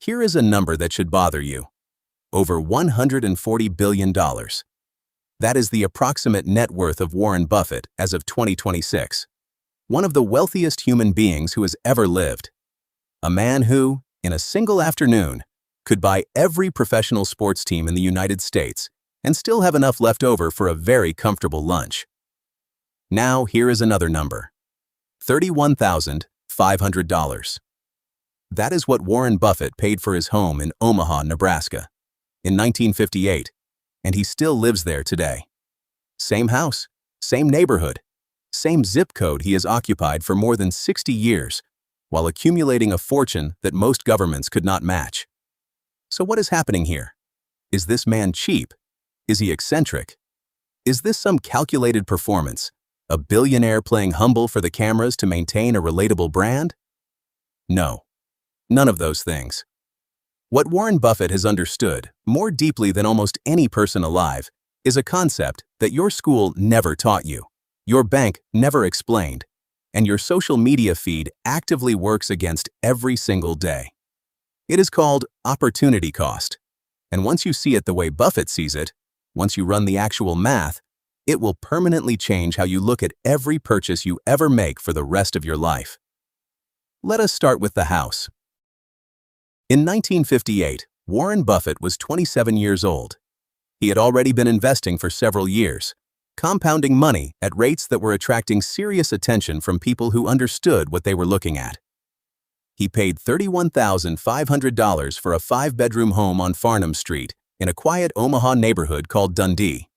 Here is a number that should bother you. Over $140 billion. That is the approximate net worth of Warren Buffett as of 2026. One of the wealthiest human beings who has ever lived. A man who, in a single afternoon, could buy every professional sports team in the United States and still have enough left over for a very comfortable lunch. Now, here is another number. $31,500. That is what Warren Buffett paid for his home in Omaha, Nebraska, in 1958, and he still lives there today. Same house, same neighborhood, same zip code he has occupied for more than 60 years, while accumulating a fortune that most governments could not match. So what is happening here? Is this man cheap? Is he eccentric? Is this some calculated performance? A billionaire playing humble for the cameras to maintain a relatable brand? No, none of those things. What Warren Buffett has understood, more deeply than almost any person alive, is a concept that your school never taught you, your bank never explained, and your social media feed actively works against every single day. It is called opportunity cost, and once you see it the way Buffett sees it, once you run the actual math, it will permanently change how you look at every purchase you ever make for the rest of your life. Let us start with the house. In 1958, Warren Buffett was 27 years old. He had already been investing for several years, compounding money at rates that were attracting serious attention from people who understood what they were looking at. He paid $31,500 for a 5-bedroom home on Farnham Street in a quiet Omaha neighborhood called Dundee.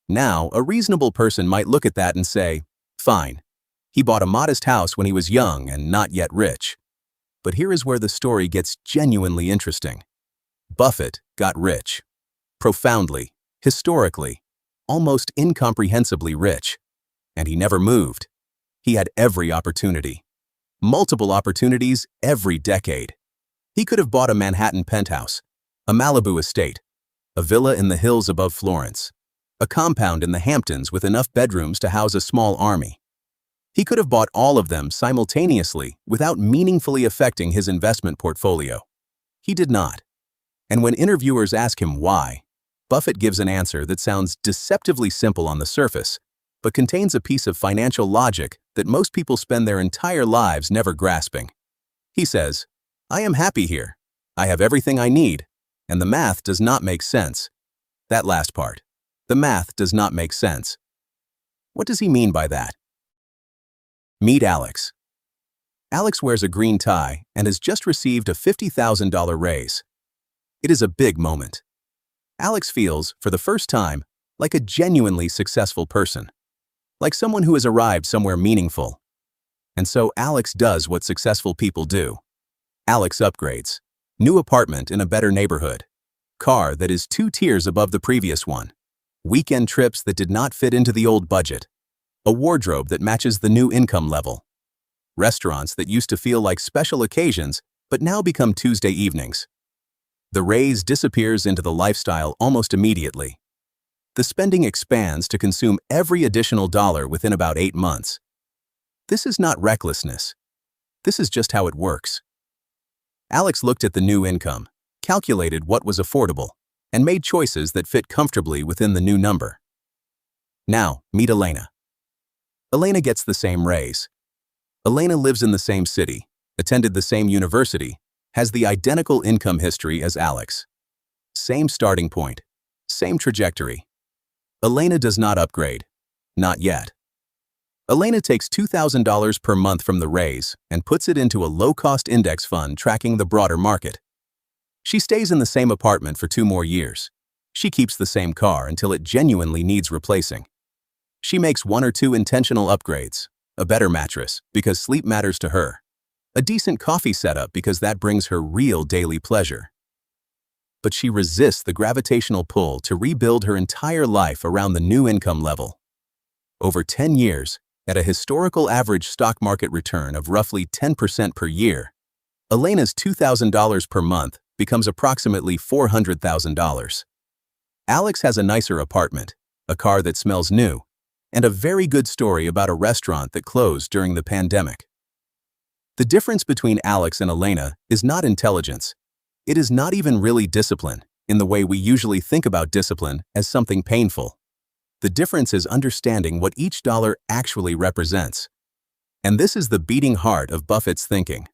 Now, a reasonable person might look at that and say, fine, he bought a modest house when he was young and not yet rich. But here is where the story gets genuinely interesting. Buffett got rich. Profoundly, historically, almost incomprehensibly rich. And he never moved. He had every opportunity. Multiple opportunities every decade. He could have bought a Manhattan penthouse, a Malibu estate, a villa in the hills above Florence, a compound in the Hamptons with enough bedrooms to house a small army. He could have bought all of them simultaneously without meaningfully affecting his investment portfolio. He did not. And when interviewers ask him why, Buffett gives an answer that sounds deceptively simple on the surface, but contains a piece of financial logic that most people spend their entire lives never grasping. He says, I am happy here. I have everything I need, and the math does not make sense. That last part. The math does not make sense. What does he mean by that? Meet Alex. Alex wears a green tie and has just received a $50,000 raise. It is a big moment. Alex feels, for the first time, like a genuinely successful person, like someone who has arrived somewhere meaningful. And so Alex does what successful people do. Alex upgrades. New apartment in a better neighborhood. Car that is 2 tiers above the previous one. Weekend trips that did not fit into the old budget. A wardrobe that matches the new income level. Restaurants that used to feel like special occasions but now become Tuesday evenings. The raise disappears into the lifestyle almost immediately. The spending expands to consume every additional dollar within about 8 months. This is not recklessness. This is just how it works. Alex looked at the new income, calculated what was affordable, and made choices that fit comfortably within the new number. Now, meet Elena. Elena gets the same raise. Elena lives in the same city, attended the same university, has the identical income history as Alex. Same starting point, same trajectory. Elena does not upgrade. Not yet. Elena takes $2,000 per month from the raise and puts it into a low-cost index fund tracking the broader market. She stays in the same apartment for 2 more years. She keeps the same car until it genuinely needs replacing. She makes 1 or 2 intentional upgrades, a better mattress because sleep matters to her, a decent coffee setup because that brings her real daily pleasure. But she resists the gravitational pull to rebuild her entire life around the new income level. Over 10 years, at a historical average stock market return of roughly 10% per year, Elena's $2,000 per month becomes approximately $400,000. Alex has a nicer apartment, a car that smells new, and a very good story about a restaurant that closed during the pandemic. The difference between Alex and Elena is not intelligence. It is not even really discipline, in the way we usually think about discipline as something painful. The difference is understanding what each dollar actually represents. And this is the beating heart of Buffett's thinking.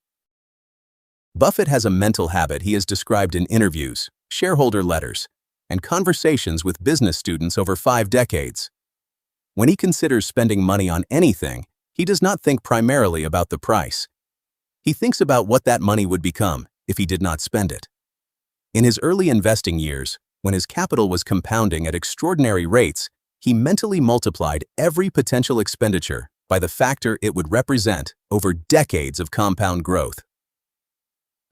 Buffett has a mental habit he has described in interviews, shareholder letters, and conversations with business students over 5 decades. When he considers spending money on anything, he does not think primarily about the price. He thinks about what that money would become if he did not spend it. In his early investing years, when his capital was compounding at extraordinary rates, he mentally multiplied every potential expenditure by the factor it would represent over decades of compound growth.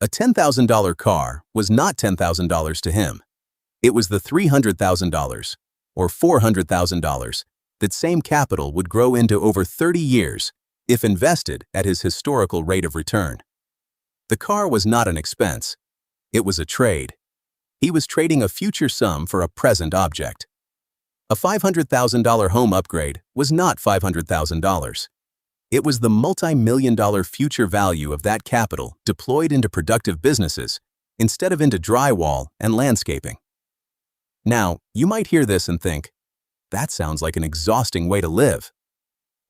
A $10,000 car was not $10,000 to him. It was the $300,000 or $400,000 that same capital would grow into over 30 years if invested at his historical rate of return. The car was not an expense. It was a trade. He was trading a future sum for a present object. A $500,000 home upgrade was not $500,000. It was the multi-million-dollar future value of that capital deployed into productive businesses instead of into drywall and landscaping. Now, you might hear this and think, that sounds like an exhausting way to live.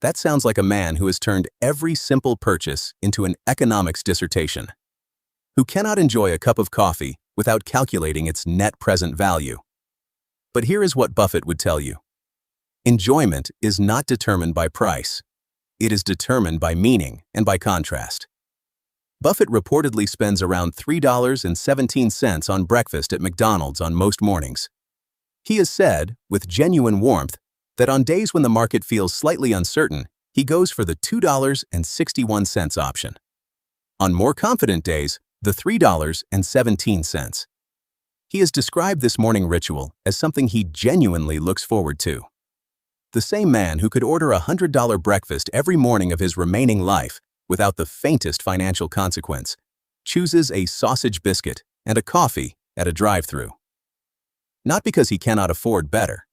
That sounds like a man who has turned every simple purchase into an economics dissertation, who cannot enjoy a cup of coffee without calculating its net present value. But here is what Buffett would tell you. Enjoyment is not determined by price. It is determined by meaning and by contrast. Buffett reportedly spends around $3.17 on breakfast at McDonald's on most mornings. He has said, with genuine warmth, that on days when the market feels slightly uncertain, he goes for the $2.61 option. On more confident days, the $3.17. He has described this morning ritual as something he genuinely looks forward to. The same man who could order a $100 breakfast every morning of his remaining life without the faintest financial consequence chooses a sausage biscuit and a coffee at a drive-thru. Not because he cannot afford better,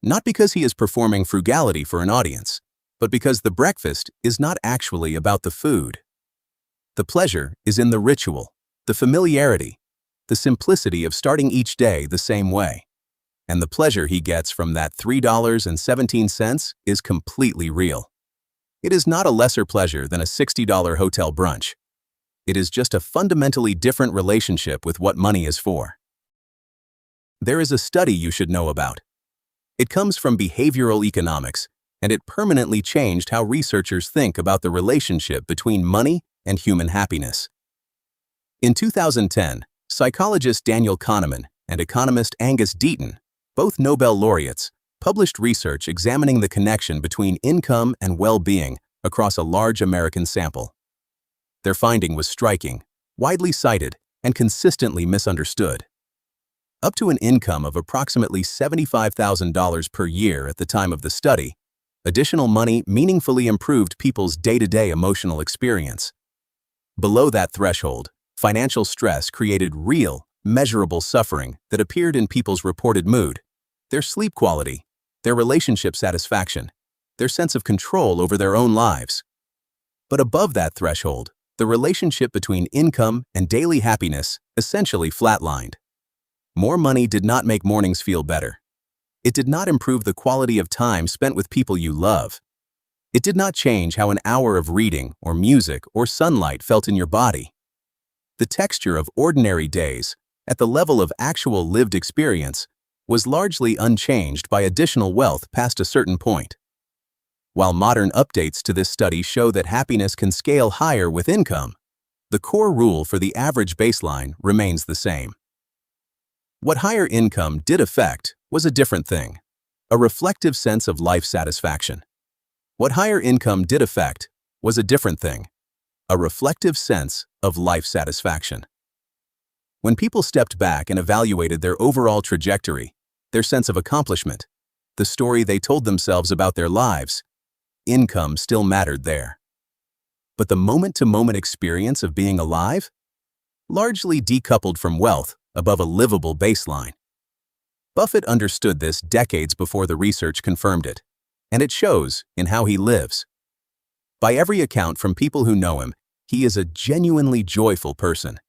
not because he is performing frugality for an audience, but because the breakfast is not actually about the food. The pleasure is in the ritual, the familiarity, the simplicity of starting each day the same way. And the pleasure he gets from that $3.17 is completely real. It is not a lesser pleasure than a $60 hotel brunch. It is just a fundamentally different relationship with what money is for. There is a study you should know about. It comes from behavioral economics, and it permanently changed how researchers think about the relationship between money and human happiness. In 2010, psychologist Daniel Kahneman and economist Angus Deaton, both Nobel laureates, published research examining the connection between income and well-being across a large American sample. Their finding was striking, widely cited, and consistently misunderstood. Up to an income of approximately $75,000 per year at the time of the study, additional money meaningfully improved people's day-to-day emotional experience. Below that threshold, financial stress created real, measurable suffering that appeared in people's reported mood, their sleep quality, their relationship satisfaction, their sense of control over their own lives. But above that threshold, the relationship between income and daily happiness essentially flatlined. More money did not make mornings feel better. It did not improve the quality of time spent with people you love. It did not change how an hour of reading or music or sunlight felt in your body. The texture of ordinary days, at the level of actual lived experience, was largely unchanged by additional wealth past a certain point. While modern updates to this study show that happiness can scale higher with income, the core rule for the average baseline remains the same. What higher income did affect was a different thing, a reflective sense of life satisfaction. What higher income did affect was a different thing, a reflective sense of life satisfaction. When people stepped back and evaluated their overall trajectory, their sense of accomplishment, the story they told themselves about their lives, income still mattered there. But the moment-to-moment experience of being alive? Largely decoupled from wealth above a livable baseline. Buffett understood this decades before the research confirmed it, and it shows in how he lives. By every account from people who know him, he is a genuinely joyful person.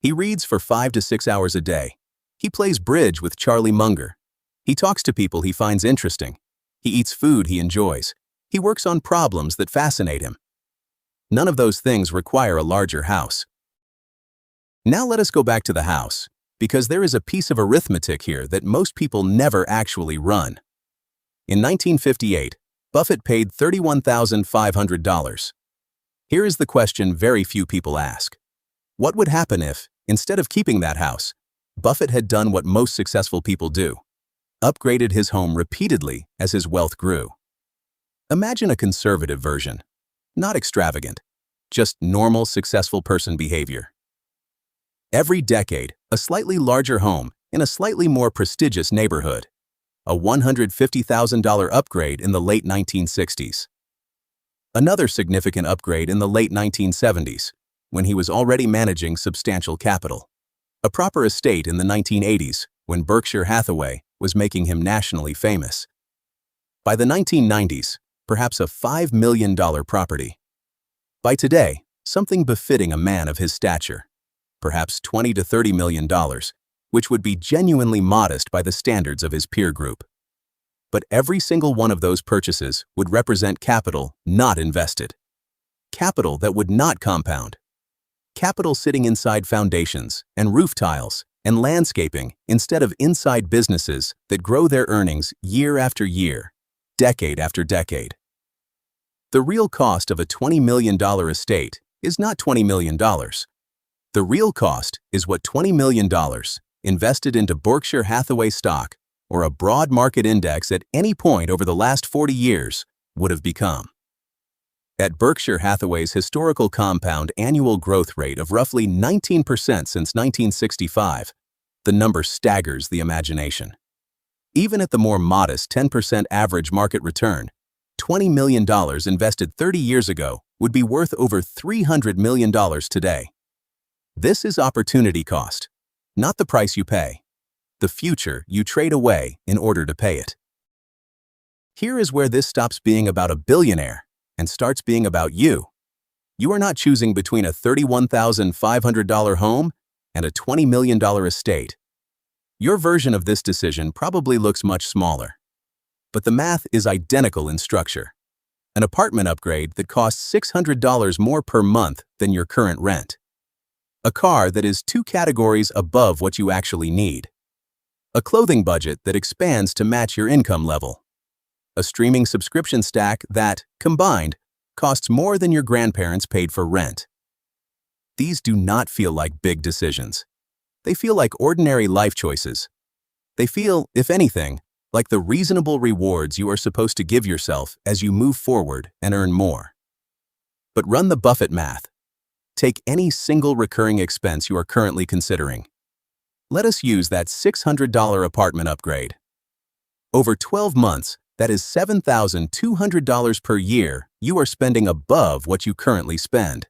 He reads for 5 to 6 hours a day. He plays bridge with Charlie Munger. He talks to people he finds interesting. He eats food he enjoys. He works on problems that fascinate him. None of those things require a larger house. Now let us go back to the house, because there is a piece of arithmetic here that most people never actually run. In 1958, Buffett paid $31,500. Here is the question very few people ask. What would happen if, instead of keeping that house, Buffett had done what most successful people do? Upgraded his home repeatedly as his wealth grew. Imagine a conservative version. Not extravagant, just normal, successful person behavior. Every decade, a slightly larger home in a slightly more prestigious neighborhood. A $150,000 upgrade in the late 1960s. Another significant upgrade in the late 1970s, when he was already managing substantial capital. A proper estate in the 1980s, when Berkshire Hathaway was making him nationally famous. By the 1990s, perhaps a $5 million property. By today, something befitting a man of his stature. Perhaps $20 to $30 million, which would be genuinely modest by the standards of his peer group. But every single one of those purchases would represent capital not invested. Capital that would not compound. Capital sitting inside foundations and roof tiles and landscaping instead of inside businesses that grow their earnings year after year, decade after decade. The real cost of a $20 million estate is not $20 million. The real cost is what $20 million invested into Berkshire Hathaway stock or a broad market index at any point over the last 40 years would have become. At Berkshire Hathaway's historical compound annual growth rate of roughly 19% since 1965, the number staggers the imagination. Even at the more modest 10% average market return, $20 million invested 30 years ago would be worth over $300 million today. This is opportunity cost, not the price you pay, the future you trade away in order to pay it. Here is where this stops being about a billionaire and starts being about you. You are not choosing between a $31,500 home and a $20 million estate. Your version of this decision probably looks much smaller. But the math is identical in structure. An apartment upgrade that costs $600 more per month than your current rent. A car that is 2 categories above what you actually need. A clothing budget that expands to match your income level. A streaming subscription stack that, combined, costs more than your grandparents paid for rent. These do not feel like big decisions. They feel like ordinary life choices. They feel, if anything, like the reasonable rewards you are supposed to give yourself as you move forward and earn more. But run the Buffett math. Take any single recurring expense you are currently considering. Let us use that $600 apartment upgrade. Over 12 months, that is $7,200 per year you are spending above what you currently spend.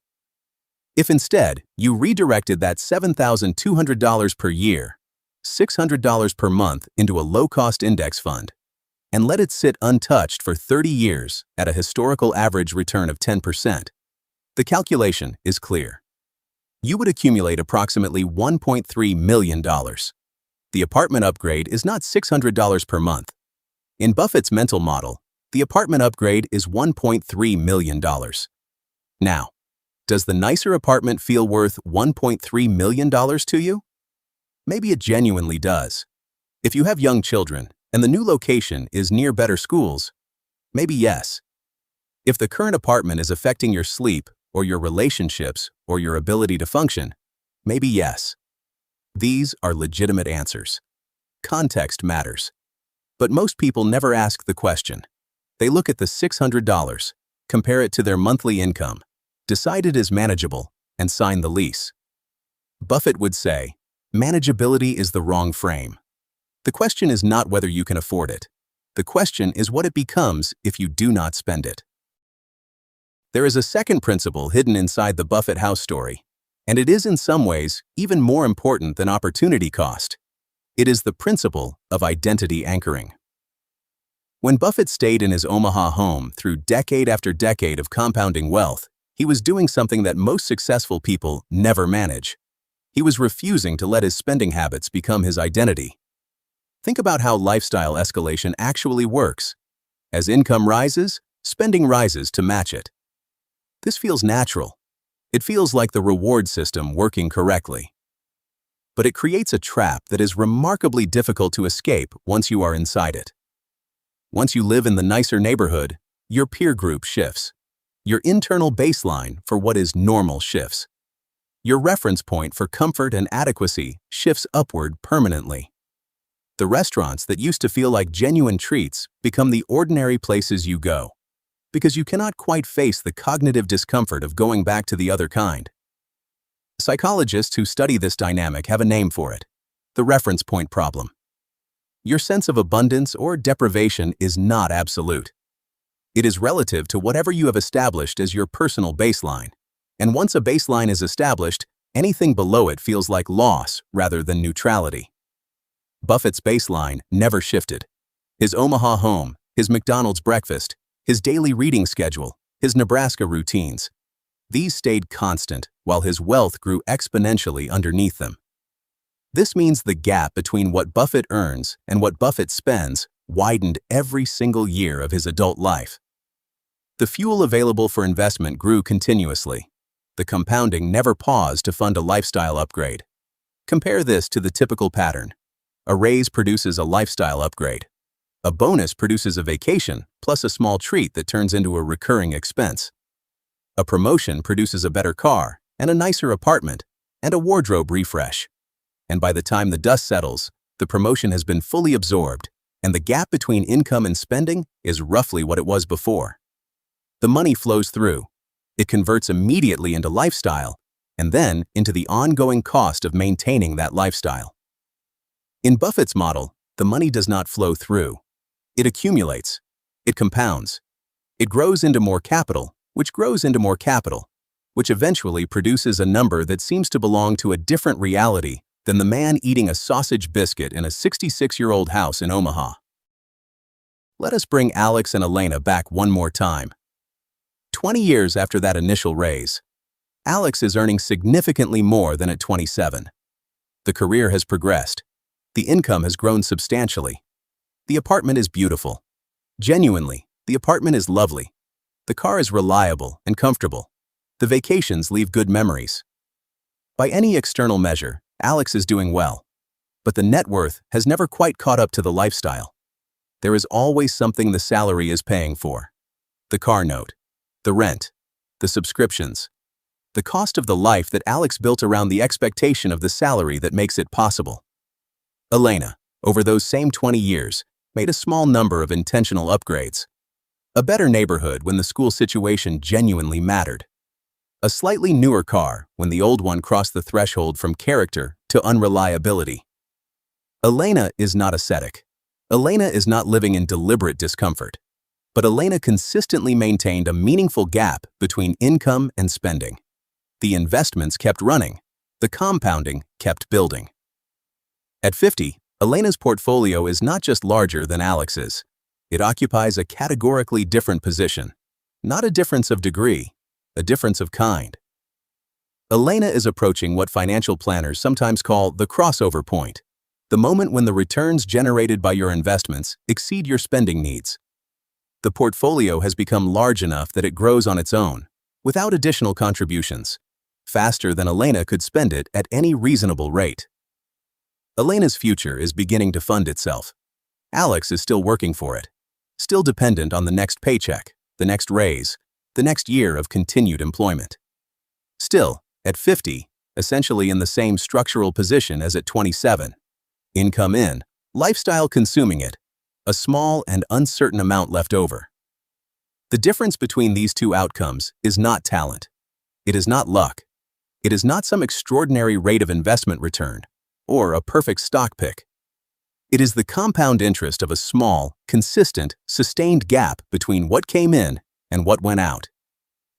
If instead you redirected that $7,200 per year, $600 per month into a low-cost index fund, and let it sit untouched for 30 years at a historical average return of 10%, the calculation is clear. You would accumulate approximately $1.3 million. The apartment upgrade is not $600 per month. In Buffett's mental model, the apartment upgrade is $1.3 million. Now, does the nicer apartment feel worth $1.3 million to you? Maybe it genuinely does. If you have young children and the new location is near better schools, maybe yes. If the current apartment is affecting your sleep or your relationships or your ability to function, maybe yes. These are legitimate answers. Context matters. But most people never ask the question. They look at the $600, compare it to their monthly income, decide it is manageable, and sign the lease. Buffett would say, manageability is the wrong frame. The question is not whether you can afford it. The question is what it becomes if you do not spend it. There is a second principle hidden inside the Buffett house story, and it is in some ways even more important than opportunity cost. It is the principle of identity anchoring. When Buffett stayed in his Omaha home through decade after decade of compounding wealth, he was doing something that most successful people never manage. He was refusing to let his spending habits become his identity. Think about how lifestyle escalation actually works. As income rises, spending rises to match it. This feels natural. It feels like the reward system working correctly. But it creates a trap that is remarkably difficult to escape once you are inside it. Once you live in the nicer neighborhood, your peer group shifts. Your internal baseline for what is normal shifts. Your reference point for comfort and adequacy shifts upward permanently. The restaurants that used to feel like genuine treats become the ordinary places you go, because you cannot quite face the cognitive discomfort of going back to the other kind. Psychologists who study this dynamic have a name for it: the reference point problem. Your sense of abundance or deprivation is not absolute. It is relative to whatever you have established as your personal baseline. And once a baseline is established, anything below it feels like loss rather than neutrality. Buffett's baseline never shifted. His Omaha home, his McDonald's breakfast, his daily reading schedule, his Nebraska routines. These stayed constant while his wealth grew exponentially underneath them. This means the gap between what Buffett earns and what Buffett spends widened every single year of his adult life. The fuel available for investment grew continuously. The compounding never paused to fund a lifestyle upgrade. Compare this to the typical pattern. A raise produces a lifestyle upgrade. A bonus produces a vacation plus a small treat that turns into a recurring expense. A promotion produces a better car and a nicer apartment and a wardrobe refresh. And by the time the dust settles, the promotion has been fully absorbed, and the gap between income and spending is roughly what it was before. The money flows through. It converts immediately into lifestyle, and then into the ongoing cost of maintaining that lifestyle. In Buffett's model, the money does not flow through. It accumulates. It compounds. It grows into more capital, which grows into more capital, which eventually produces a number that seems to belong to a different reality than the man eating a sausage biscuit in a 66-year-old house in Omaha. Let us bring Alex and Elena back one more time. 20 years after that initial raise, Alex is earning significantly more than at 27. The career has progressed. The income has grown substantially. The apartment is beautiful. Genuinely, the apartment is lovely. The car is reliable and comfortable. The vacations leave good memories. By any external measure, Alex is doing well. But the net worth has never quite caught up to the lifestyle. There is always something the salary is paying for. The car note, the rent, the subscriptions, the cost of the life that Alex built around the expectation of the salary that makes it possible. Elena, over those same 20 years, made a small number of intentional upgrades. A better neighborhood when the school situation genuinely mattered. A slightly newer car when the old one crossed the threshold from character to unreliability. Elena is not ascetic. Elena is not living in deliberate discomfort. But Elena consistently maintained a meaningful gap between income and spending. The investments kept running. The compounding kept building. At 50, Elena's portfolio is not just larger than Alex's. It occupies a categorically different position. Not a difference of degree, a difference of kind. Elena is approaching what financial planners sometimes call the crossover point, the moment when the returns generated by your investments exceed your spending needs. The portfolio has become large enough that it grows on its own, without additional contributions, faster than Elena could spend it at any reasonable rate. Elena's future is beginning to fund itself. Alex is still working for it, still dependent on the next paycheck, the next raise, the next year of continued employment. Still, at 50, essentially in the same structural position as at 27. Income in, lifestyle consuming it, a small and uncertain amount left over. The difference between these two outcomes is not talent. It is not luck. It is not some extraordinary rate of investment return or a perfect stock pick. It is the compound interest of a small, consistent, sustained gap between what came in and what went out,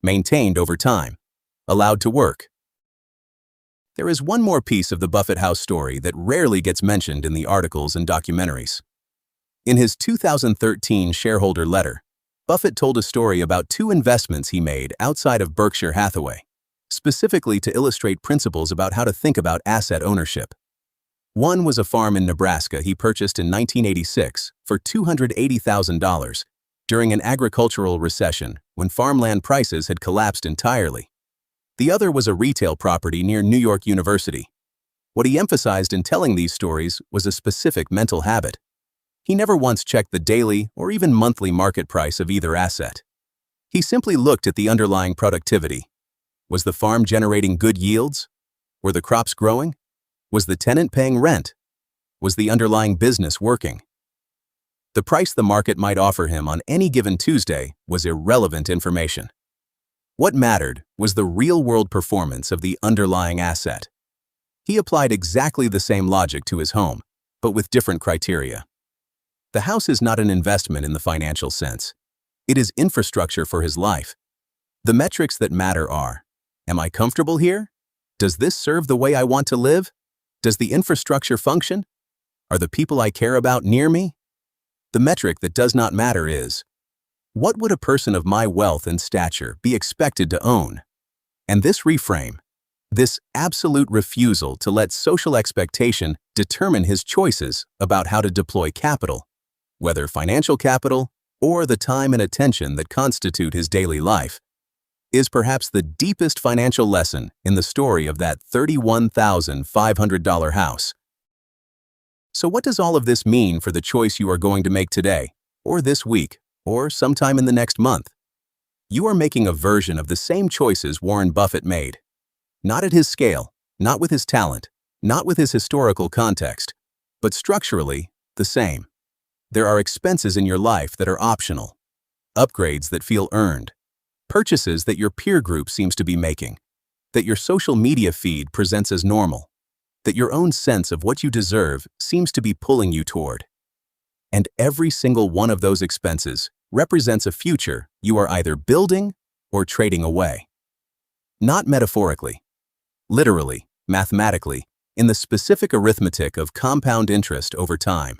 maintained over time, allowed to work. There is one more piece of the Buffett house story that rarely gets mentioned in the articles and documentaries. In his 2013 shareholder letter, Buffett told a story about two investments he made outside of Berkshire Hathaway, specifically to illustrate principles about how to think about asset ownership. One was a farm in Nebraska he purchased in 1986 for $280,000 during an agricultural recession when farmland prices had collapsed entirely. The other was a retail property near New York University. What he emphasized in telling these stories was a specific mental habit. He never once checked the daily or even monthly market price of either asset. He simply looked at the underlying productivity. Was the farm generating good yields? Were the crops growing? Was the tenant paying rent? Was the underlying business working? The price the market might offer him on any given Tuesday was irrelevant information. What mattered was the real-world performance of the underlying asset. He applied exactly the same logic to his home, but with different criteria. The house is not an investment in the financial sense. It is infrastructure for his life. The metrics that matter are, am I comfortable here? Does this serve the way I want to live? Does the infrastructure function? Are the people I care about near me? The metric that does not matter is, what would a person of my wealth and stature be expected to own? And this reframe, this absolute refusal to let social expectation determine his choices about how to deploy capital, whether financial capital or the time and attention that constitute his daily life, is perhaps the deepest financial lesson in the story of that $31,500 house. So what does all of this mean for the choice you are going to make today, or this week, or sometime in the next month? You are making a version of the same choices Warren Buffett made. Not at his scale, not with his talent, not with his historical context, but structurally the same. There are expenses in your life that are optional, upgrades that feel earned, purchases that your peer group seems to be making, that your social media feed presents as normal, that your own sense of what you deserve seems to be pulling you toward. And every single one of those expenses represents a future you are either building or trading away. Not metaphorically, literally, mathematically, in the specific arithmetic of compound interest over time.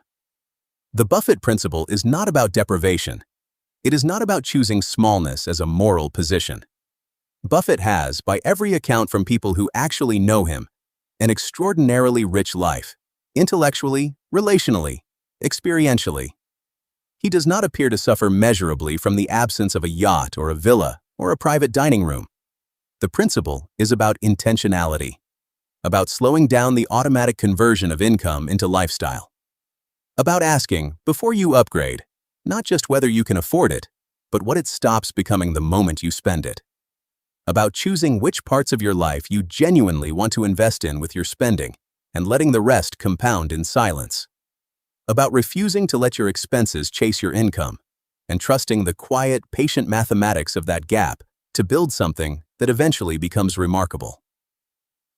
The Buffett principle is not about deprivation. It is not about choosing smallness as a moral position. Buffett has, by every account from people who actually know him, an extraordinarily rich life, intellectually, relationally, experientially. He does not appear to suffer measurably from the absence of a yacht or a villa or a private dining room. The principle is about intentionality, about slowing down the automatic conversion of income into lifestyle, about asking, before you upgrade, not just whether you can afford it, but what it stops becoming the moment you spend it. About choosing which parts of your life you genuinely want to invest in with your spending and letting the rest compound in silence. About refusing to let your expenses chase your income and trusting the quiet, patient mathematics of that gap to build something that eventually becomes remarkable.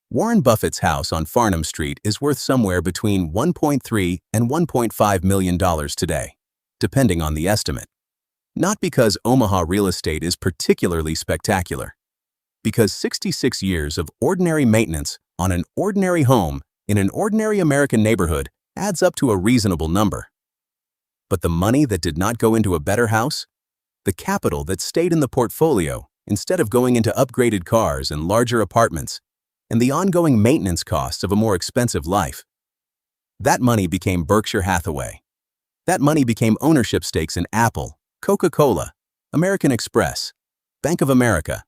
Warren Buffett's house on Farnham Street is worth somewhere between $1.3 and $1.5 million today, depending on the estimate. Not because Omaha real estate is particularly spectacular, because 66 years of ordinary maintenance on an ordinary home in an ordinary American neighborhood adds up to a reasonable number. But the money that did not go into a better house, the capital that stayed in the portfolio instead of going into upgraded cars and larger apartments, and the ongoing maintenance costs of a more expensive life, that money became Berkshire Hathaway. That money became ownership stakes in Apple, Coca-Cola, American Express, Bank of America,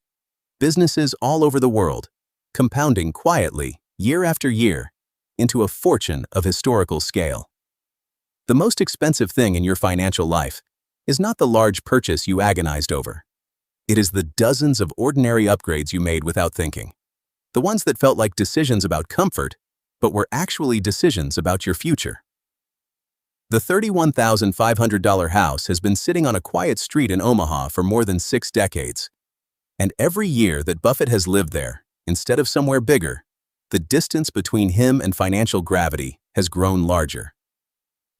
businesses all over the world, compounding quietly, year after year, into a fortune of historical scale. The most expensive thing in your financial life is not the large purchase you agonized over. It is the dozens of ordinary upgrades you made without thinking. The ones that felt like decisions about comfort, but were actually decisions about your future. The $31,500 house has been sitting on a quiet street in Omaha for more than 6 decades. And every year that Buffett has lived there, instead of somewhere bigger, the distance between him and financial gravity has grown larger.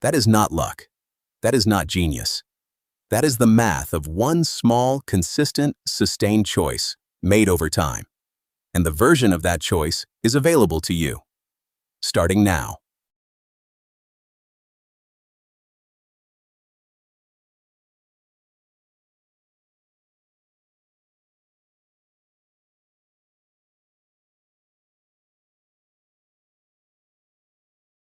That is not luck. That is not genius. That is the math of one small, consistent, sustained choice made over time. And the version of that choice is available to you, starting now.